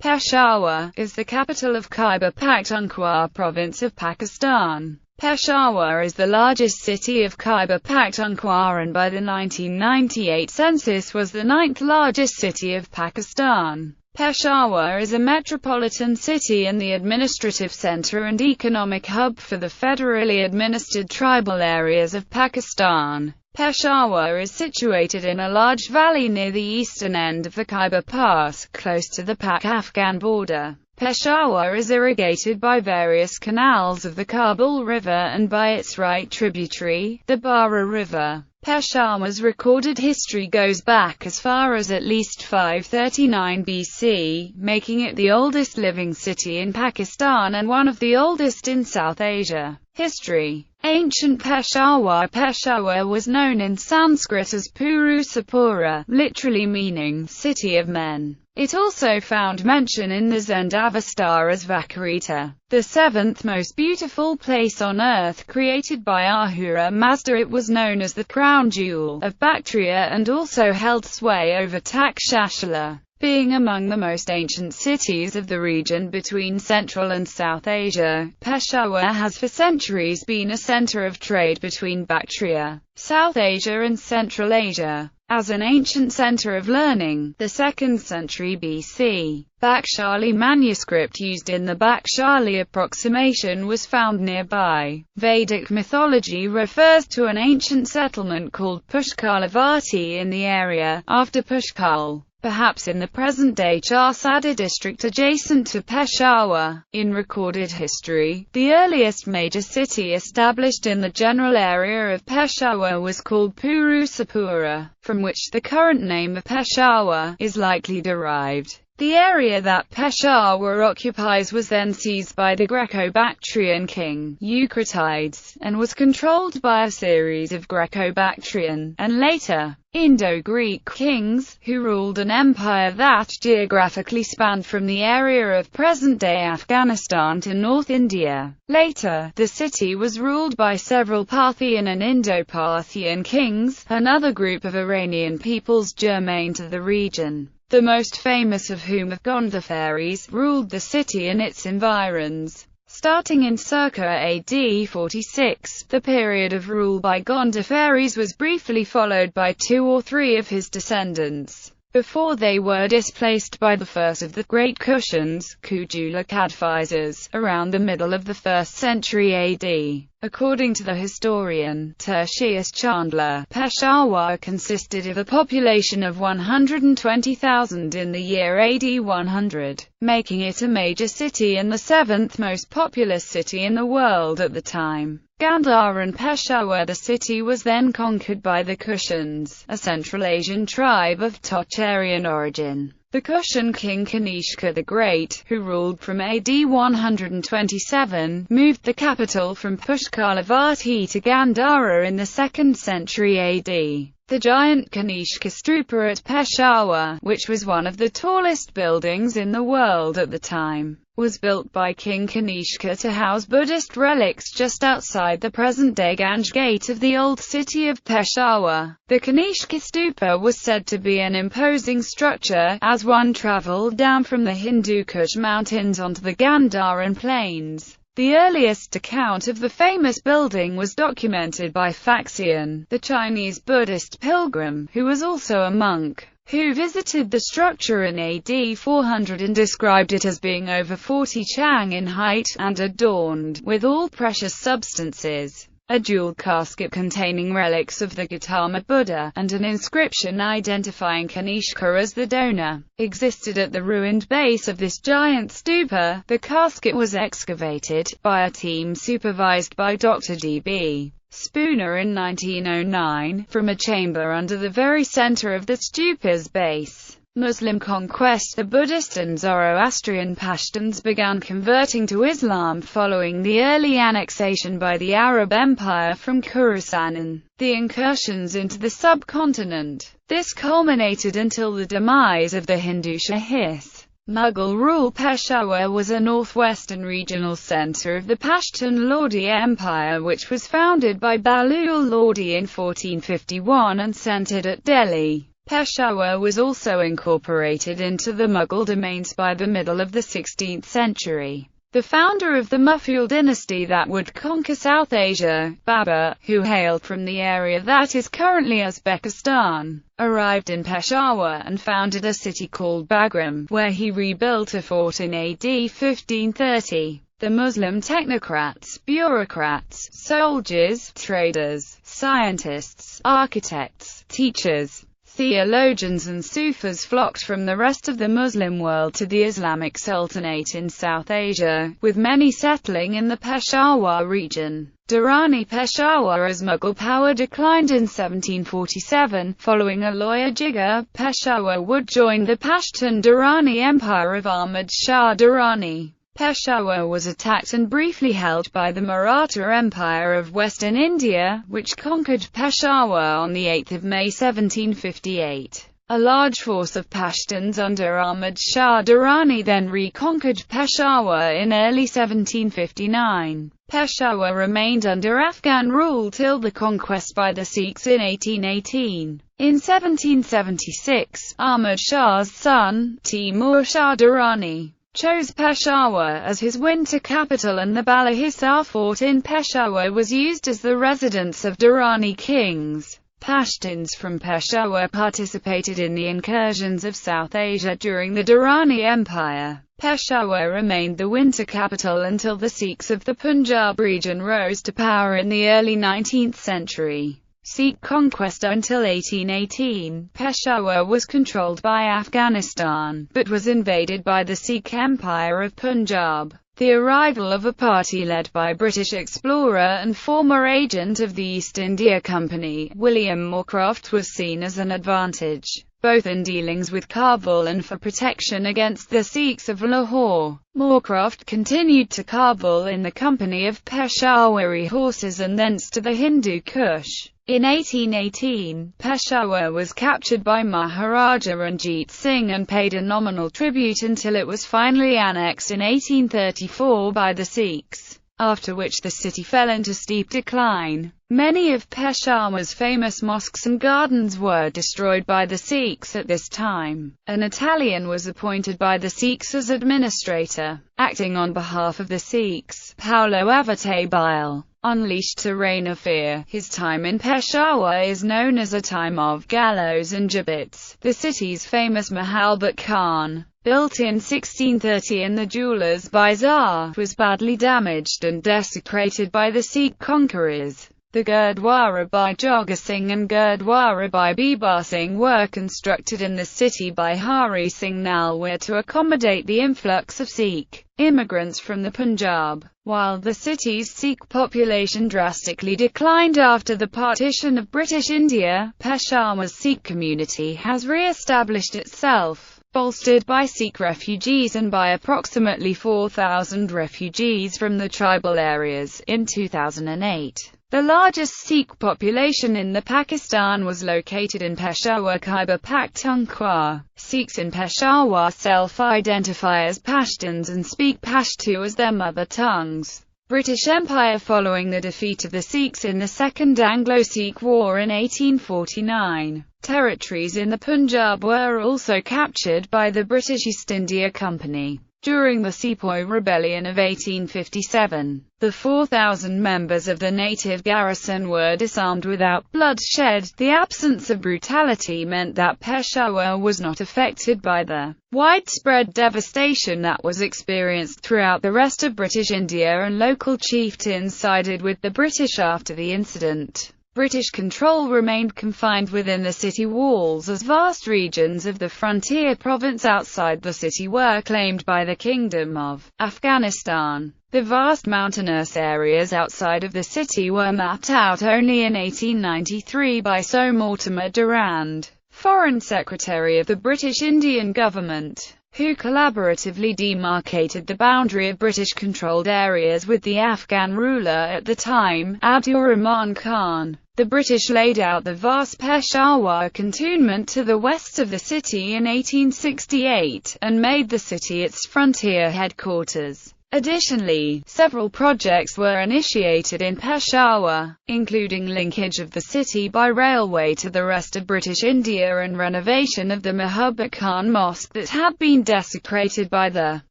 Peshawar is the capital of Khyber Pakhtunkhwa province of Pakistan. Peshawar is the largest city of Khyber Pakhtunkhwa and by the 1998 census was the 9th largest city of Pakistan. Peshawar is a metropolitan city and the administrative center and economic hub for the federally administered tribal areas of Pakistan. Peshawar is situated in a large valley near the eastern end of the Khyber Pass, close to the Pak-Afghan border. Peshawar is irrigated by various canals of the Kabul River and by its right tributary, the Bara River. Peshawar's recorded history goes back as far as at least 539 BC, making it the oldest living city in Pakistan and one of the oldest in South Asia. History. Ancient Peshawar. Peshawar was known in Sanskrit as Purusapura, literally meaning city of men. It also found mention in the Zend Avestar as Vakarita, the seventh most beautiful place on earth created by Ahura Mazda. It was known as the crown jewel of Bactria and also held sway over Takshashila. Being among the most ancient cities of the region between Central and South Asia, Peshawar has for centuries been a center of trade between Bactria, South Asia and Central Asia. As an ancient center of learning, the 2nd century BC, Bakshali manuscript used in the Bakshali approximation was found nearby. Vedic mythology refers to an ancient settlement called Pushkalavati in the area, after Pushkal, perhaps in the present-day Charsadda district adjacent to Peshawar. In recorded history, the earliest major city established in the general area of Peshawar was called Purusapura, from which the current name of Peshawar is likely derived. The area that Peshawar occupies was then seized by the Greco-Bactrian king, Eucratides, and was controlled by a series of Greco-Bactrian, and later, Indo-Greek kings, who ruled an empire that geographically spanned from the area of present-day Afghanistan to North India. Later, the city was ruled by several Parthian and Indo-Parthian kings, another group of Iranian peoples germane to the region, the most famous of whom, the Gondophares, ruled the city and its environs. Starting in circa AD 46, the period of rule by Gondophares was briefly followed by 2 or 3 of his descendants, before they were displaced by the first of the Great Kushans, Kujula Kadphisers, around the middle of the 1st century AD. According to the historian Tertius Chandler, Peshawar consisted of a population of 120,000 in the year AD 100, making it a major city and the 7th most populous city in the world at the time. Gandhar and Peshawar. The city was then conquered by the Kushans, a Central Asian tribe of Tocharian origin. The Kushan king Kanishka the Great, who ruled from AD 127, moved the capital from Pushkalavati to Gandhara in the 2nd century AD. The giant Kanishka Stupa at Peshawar, which was one of the tallest buildings in the world at the time, was built by King Kanishka to house Buddhist relics just outside the present-day Ganj Gate of the old city of Peshawar. The Kanishka Stupa was said to be an imposing structure, as one traveled down from the Hindu Kush mountains onto the Gandharan plains. The earliest account of the famous building was documented by Faxian, the Chinese Buddhist pilgrim, who was also a monk, who visited the structure in AD 400 and described it as being over 40 chang in height, and adorned with all precious substances. A jewel casket containing relics of the Gautama Buddha, and an inscription identifying Kanishka as the donor, existed at the ruined base of this giant stupa. The casket was excavated by a team supervised by Dr. D.B. Spooner in 1909, from a chamber under the very center of the stupa's base. Muslim conquest. The Buddhist and Zoroastrian Pashtuns began converting to Islam following the early annexation by the Arab Empire from Khorasan and the incursions into the subcontinent. This culminated until the demise of the Hindu Shahis. Mughal rule. Peshawar was a northwestern regional center of the Pashtun Lodi Empire, which was founded by Bahlul Lodi in 1451 and centered at Delhi. Peshawar was also incorporated into the Mughal domains by the middle of the 16th century. The founder of the Mughal dynasty that would conquer South Asia, Babur, who hailed from the area that is currently Uzbekistan, arrived in Peshawar and founded a city called Bagram, where he rebuilt a fort in AD 1530. The Muslim technocrats, bureaucrats, soldiers, traders, scientists, architects, teachers, theologians and Sufis flocked from the rest of the Muslim world to the Islamic Sultanate in South Asia, with many settling in the Peshawar region. Durrani Peshawar. As Mughal power declined in 1747, following a Loya Jigar, Peshawar would join the Pashtun Durrani Empire of Ahmad Shah Durrani. Peshawar was attacked and briefly held by the Maratha Empire of Western India, which conquered Peshawar on 8 May 1758. A large force of Pashtuns under Ahmad Shah Durrani then reconquered Peshawar in early 1759. Peshawar remained under Afghan rule till the conquest by the Sikhs in 1818. In 1776, Ahmad Shah's son, Timur Shah Durrani, chose Peshawar as his winter capital, and the Bala Hisar fort in Peshawar was used as the residence of Durrani kings. Pashtuns from Peshawar participated in the incursions of South Asia during the Durrani Empire. Peshawar remained the winter capital until the Sikhs of the Punjab region rose to power in the early 19th century. Sikh conquest. Until 1818, Peshawar was controlled by Afghanistan, but was invaded by the Sikh Empire of Punjab. The arrival of a party led by British explorer and former agent of the East India Company, William Moorcroft, was seen as an advantage, both in dealings with Kabul and for protection against the Sikhs of Lahore. Moorcroft continued to Kabul in the company of Peshawari horses and thence to the Hindu Kush. In 1818, Peshawar was captured by Maharaja Ranjit Singh and paid a nominal tribute until it was finally annexed in 1834 by the Sikhs, after which the city fell into steep decline. Many of Peshawar's famous mosques and gardens were destroyed by the Sikhs at this time. An Italian was appointed by the Sikhs as administrator, acting on behalf of the Sikhs. Paolo Avate Bile unleashed a reign of fear. His time in Peshawar is known as a time of gallows and gibbets. The city's famous Mahalbat Khan, built in 1630 in the Jeweller's Bazaar, was badly damaged and desecrated by the Sikh conquerors. The Gurdwara by Jogga Singh and Gurdwara by Bibar Singh were constructed in the city by Hari Singh Nalwar to accommodate the influx of Sikh immigrants from the Punjab. While the city's Sikh population drastically declined after the partition of British India, Peshawar's Sikh community has re-established itself, bolstered by Sikh refugees and by approximately 4,000 refugees from the tribal areas. In 2008, the largest Sikh population in the Pakistan was located in Peshawar, Khyber Pakhtunkhwa. Sikhs in Peshawar self-identify as Pashtuns and speak Pashto as their mother tongues. British Empire. Following the defeat of the Sikhs in the Second Anglo-Sikh War in 1849, territories in the Punjab were also captured by the British East India Company. During the Sepoy Rebellion of 1857, the 4,000 members of the native garrison were disarmed without bloodshed. The absence of brutality meant that Peshawar was not affected by the widespread devastation that was experienced throughout the rest of British India, and local chieftains sided with the British after the incident. British control remained confined within the city walls, as vast regions of the frontier province outside the city were claimed by the Kingdom of Afghanistan. The vast mountainous areas outside of the city were mapped out only in 1893 by Sir Mortimer Durand, Foreign Secretary of the British Indian government, who collaboratively demarcated the boundary of British-controlled areas with the Afghan ruler at the time, Abdur Rahman Khan. The British laid out the vast Peshawar cantonment to the west of the city in 1868, and made the city its frontier headquarters. Additionally, several projects were initiated in Peshawar, including linkage of the city by railway to the rest of British India and renovation of the Mahabub Khan Mosque that had been desecrated by the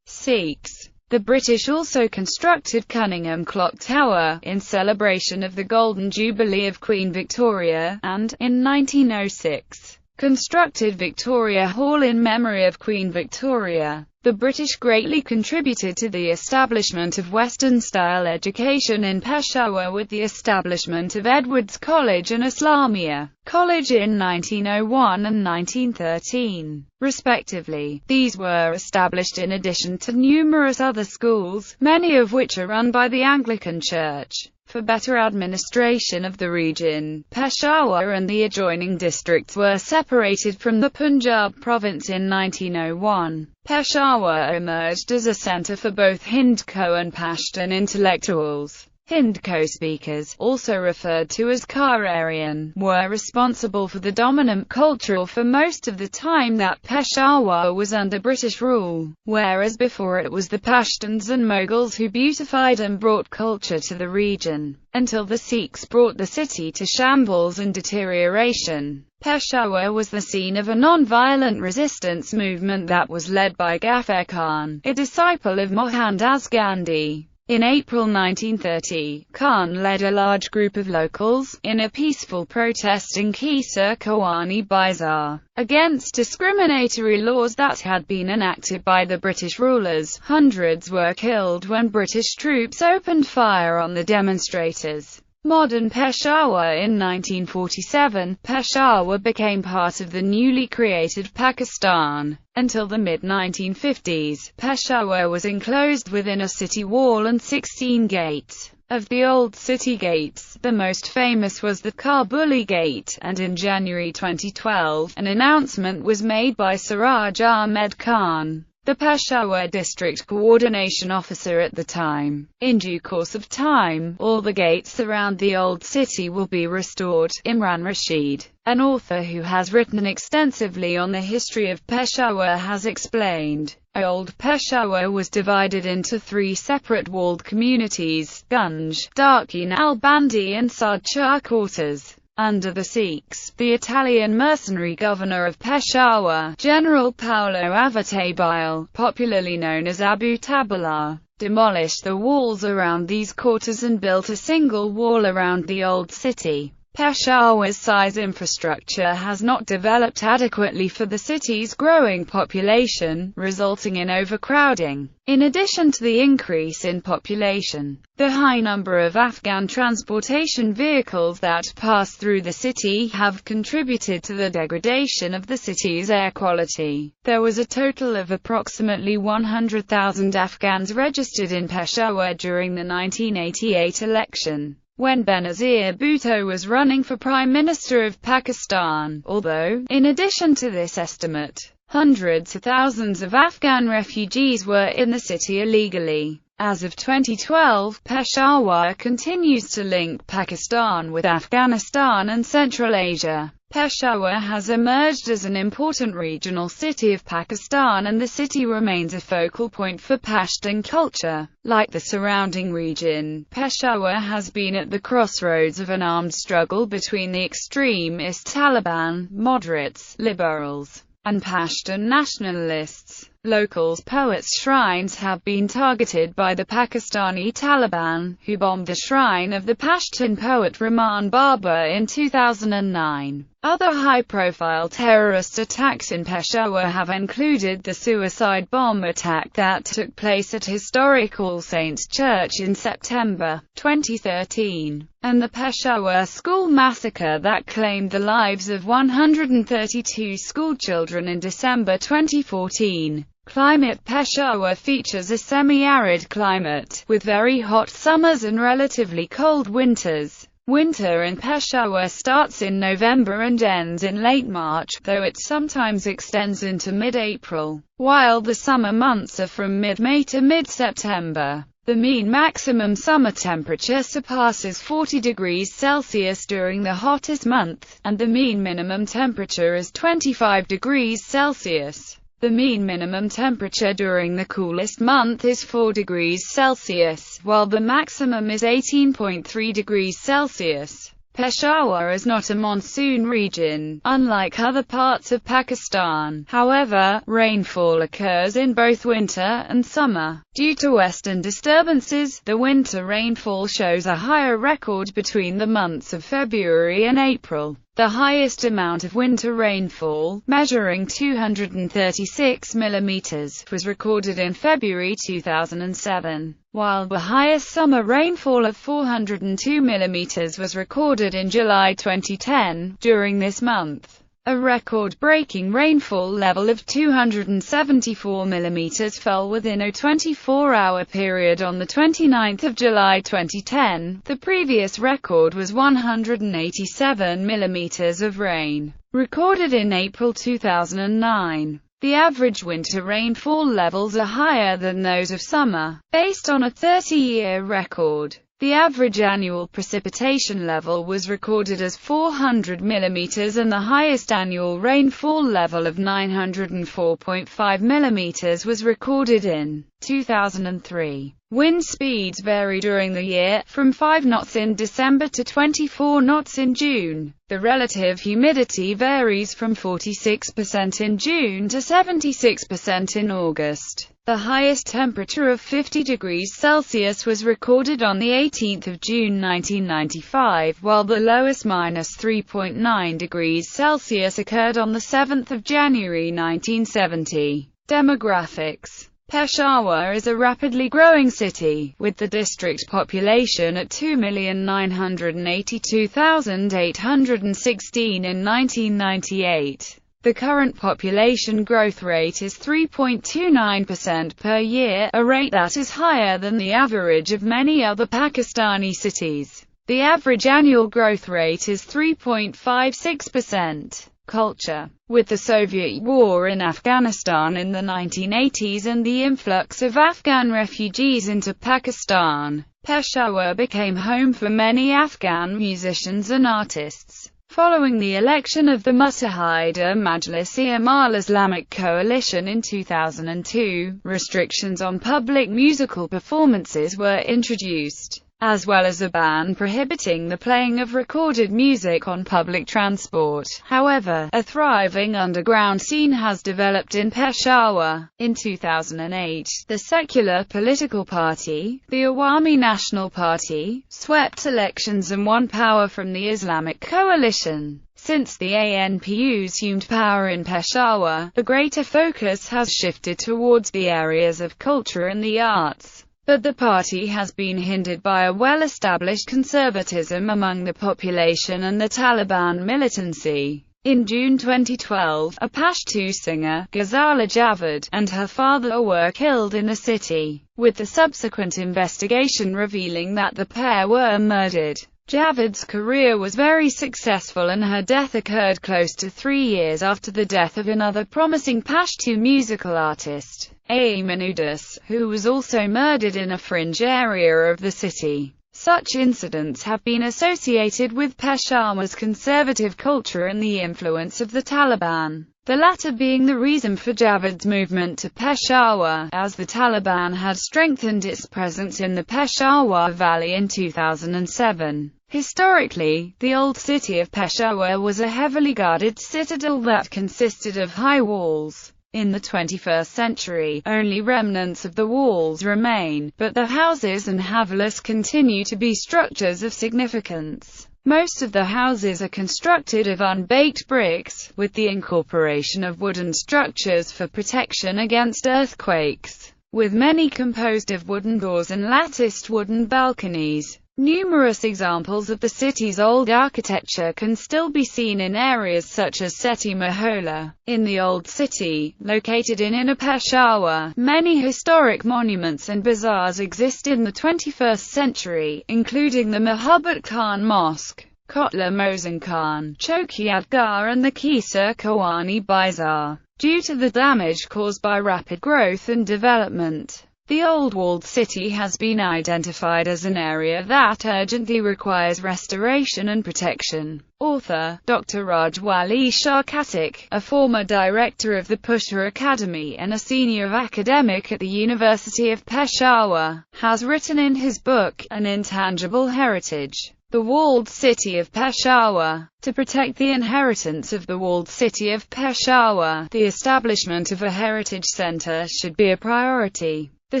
Sikhs. The British also constructed Cunningham Clock Tower, in celebration of the Golden Jubilee of Queen Victoria, and, in 1906, constructed Victoria Hall in memory of Queen Victoria. The British greatly contributed to the establishment of Western-style education in Peshawar with the establishment of Edwards College and Islamia College in 1901 and 1913, respectively. These were established in addition to numerous other schools, many of which are run by the Anglican Church. For better administration of the region, Peshawar and the adjoining districts were separated from the Punjab province in 1901. Peshawar emerged as a centre for both Hindko and Pashtun intellectuals. Hindko speakers, also referred to as Khararian, were responsible for the dominant culture for most of the time that Peshawar was under British rule, whereas before it was the Pashtuns and Mughals who beautified and brought culture to the region, until the Sikhs brought the city to shambles and deterioration. Peshawar was the scene of a non-violent resistance movement that was led by Ghaffar Khan, a disciple of Mohandas Gandhi. In April 1930, Khan led a large group of locals, in a peaceful protest in Kisar Kawani Bazaar, against discriminatory laws that had been enacted by the British rulers. Hundreds were killed when British troops opened fire on the demonstrators. Modern Peshawar. In 1947, Peshawar became part of the newly created Pakistan. Until the mid-1950s, Peshawar was enclosed within a city wall and 16 gates. Of the old city gates, the most famous was the Kabuli Gate, and in January 2012, an announcement was made by Siraj Ahmed Khan, the Peshawar district coordination officer at the time. In due course of time, all the gates around the old city will be restored. Imran Rashid, an author who has written extensively on the history of Peshawar, has explained, Old Peshawar was divided into three separate walled communities, Gunj, Darkin al-Bandi and Sadchar quarters. Under the Sikhs, the Italian mercenary governor of Peshawar, General Paolo Avatabile, popularly known as Abu Taballah, demolished the walls around these quarters and built a single wall around the old city. Peshawar's size infrastructure has not developed adequately for the city's growing population, resulting in overcrowding. In addition to the increase in population, the high number of Afghan transportation vehicles that pass through the city have contributed to the degradation of the city's air quality. There was a total of approximately 100,000 Afghans registered in Peshawar during the 1988 election, when Benazir Bhutto was running for Prime Minister of Pakistan, although, in addition to this estimate, hundreds of thousands of Afghan refugees were in the city illegally. As of 2012, Peshawar continues to link Pakistan with Afghanistan and Central Asia. Peshawar has emerged as an important regional city of Pakistan, and the city remains a focal point for Pashtun culture. Like the surrounding region, Peshawar has been at the crossroads of an armed struggle between the extremist Taliban, moderates, liberals, and Pashtun nationalists. Locals' poets' shrines have been targeted by the Pakistani Taliban, who bombed the shrine of the Pashtun poet Rahman Baba in 2009. Other high-profile terrorist attacks in Peshawar have included the suicide bomb attack that took place at historic All Saints Church in September 2013, and the Peshawar school massacre that claimed the lives of 132 schoolchildren in December 2014. Climate. Peshawar features a semi-arid climate, with very hot summers and relatively cold winters. Winter in Peshawar starts in November and ends in late March, though it sometimes extends into mid-April, while the summer months are from mid-May to mid-September. The mean maximum summer temperature surpasses 40 degrees Celsius during the hottest month, and the mean minimum temperature is 25 degrees Celsius. The mean minimum temperature during the coolest month is 4 degrees Celsius, while the maximum is 18.3 degrees Celsius. Peshawar is not a monsoon region, unlike other parts of Pakistan. However, rainfall occurs in both winter and summer. Due to western disturbances, the winter rainfall shows a higher record between the months of February and April. The highest amount of winter rainfall, measuring 236 mm, was recorded in February 2007, while the highest summer rainfall of 402 mm was recorded in July 2010. During this month, a record-breaking rainfall level of 274 mm fell within a 24-hour period on 29 July 2010. The previous record was 187 mm of rain, recorded in April 2009. The average winter rainfall levels are higher than those of summer, based on a 30-year record. The average annual precipitation level was recorded as 400 mm and the highest annual rainfall level of 904.5 mm was recorded in 2003. Wind speeds vary during the year, from 5 knots in December to 24 knots in June. The relative humidity varies from 46% in June to 76% in August. The highest temperature of 50 degrees Celsius was recorded on 18 June 1995, while the lowest -3.9 degrees Celsius occurred on 7 January 1970. Demographics. Peshawar is a rapidly growing city, with the district population at 2,982,816 in 1998. The current population growth rate is 3.29% per year, a rate that is higher than the average of many other Pakistani cities. The average annual growth rate is 3.56%. Culture. With the Soviet war in Afghanistan in the 1980s and the influx of Afghan refugees into Pakistan, Peshawar became home for many Afghan musicians and artists. Following the election of the Muttahida Majlis-e-Amal Islamic Coalition in 2002, restrictions on public musical performances were introduced, as well as a ban prohibiting the playing of recorded music on public transport. However, a thriving underground scene has developed in Peshawar. In 2008, the secular political party, the Awami National Party, swept elections and won power from the Islamic Coalition. Since the ANP assumed power in Peshawar, the greater focus has shifted towards the areas of culture and the arts. But the party has been hindered by a well-established conservatism among the population and the Taliban militancy. In June 2012, a Pashto singer, Ghazala Javed, and her father were killed in the city, with the subsequent investigation revealing that the pair were murdered. Javed's career was very successful and her death occurred close to 3 years after the death of another promising Pashto musical artist, Aymanudus, who was also murdered in a fringe area of the city. Such incidents have been associated with Peshawar's conservative culture and the influence of the Taliban, the latter being the reason for Javed's movement to Peshawar, as the Taliban had strengthened its presence in the Peshawar Valley in 2007. Historically, the old city of Peshawar was a heavily guarded citadel that consisted of high walls. In the 21st century, only remnants of the walls remain, but the houses and havelis continue to be structures of significance. Most of the houses are constructed of unbaked bricks, with the incorporation of wooden structures for protection against earthquakes, with many composed of wooden doors and latticed wooden balconies. Numerous examples of the city's old architecture can still be seen in areas such as Seti Moholla. In the Old City, located in Inner Peshawar, many historic monuments and bazaars exist in the 21st century, including the Mahabat Khan Mosque, Kotla Mozan Khan, Choki Adgar and the Kisa Kawani Bazaar. Due to the damage caused by rapid growth and development, The old walled city has been identified as an area that urgently requires restoration and protection. Author, Dr. Rajwali Shah Khattak, a former director of the Peshawar Academy and a senior academic at the University of Peshawar, has written in his book, An Intangible Heritage, The Walled City of Peshawar. To protect the inheritance of the walled city of Peshawar, the establishment of a heritage center should be a priority. The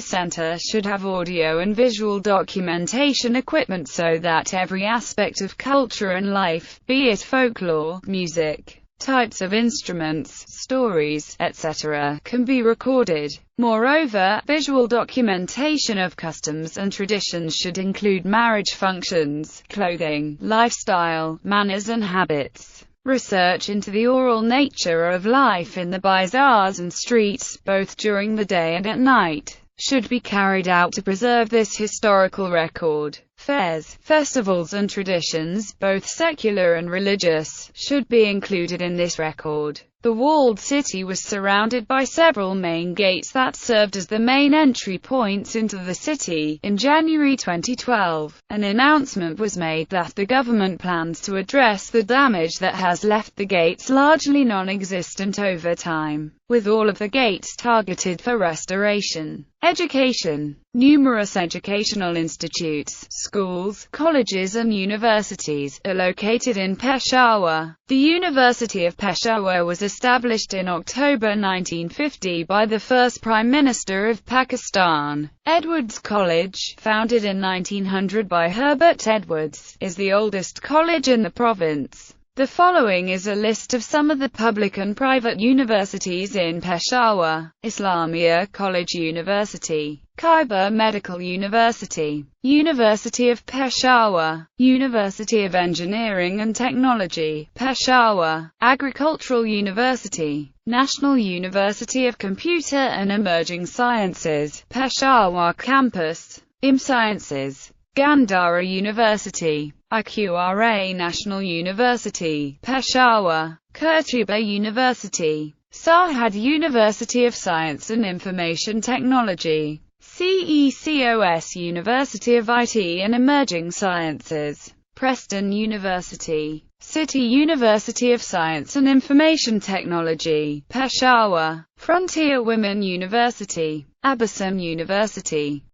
center should have audio and visual documentation equipment so that every aspect of culture and life, be it folklore, music, types of instruments, stories, etc., can be recorded. Moreover, visual documentation of customs and traditions should include marriage functions, clothing, lifestyle, manners and habits. Research into the oral nature of life in the bazaars and streets, both during the day and at night, should be carried out to preserve this historical record. Fairs, festivals and traditions, both secular and religious, should be included in this record. The walled city was surrounded by several main gates that served as the main entry points into the city. In January 2012, an announcement was made that the government plans to address the damage that has left the gates largely non-existent over time, with all of the gates targeted for restoration. Education. Numerous educational institutes, schools, colleges and universities are located in Peshawar. The University of Peshawar was established in October 1950 by the first Prime Minister of Pakistan. Edwards College, founded in 1900 by Herbert Edwards, is the oldest college in the province. The following is a list of some of the public and private universities in Peshawar: Islamia College University, Khyber Medical University, University of Peshawar, University of Engineering and Technology, Peshawar, Agricultural University, National University of Computer and Emerging Sciences, Peshawar Campus, Sciences, Gandhara University, IQRA National University, Peshawar, Kurtuba University, Sarhad University of Science and Information Technology, CECOS University of IT and Emerging Sciences, Preston University, City University of Science and Information Technology, Peshawar, Frontier Women University, Abasam University,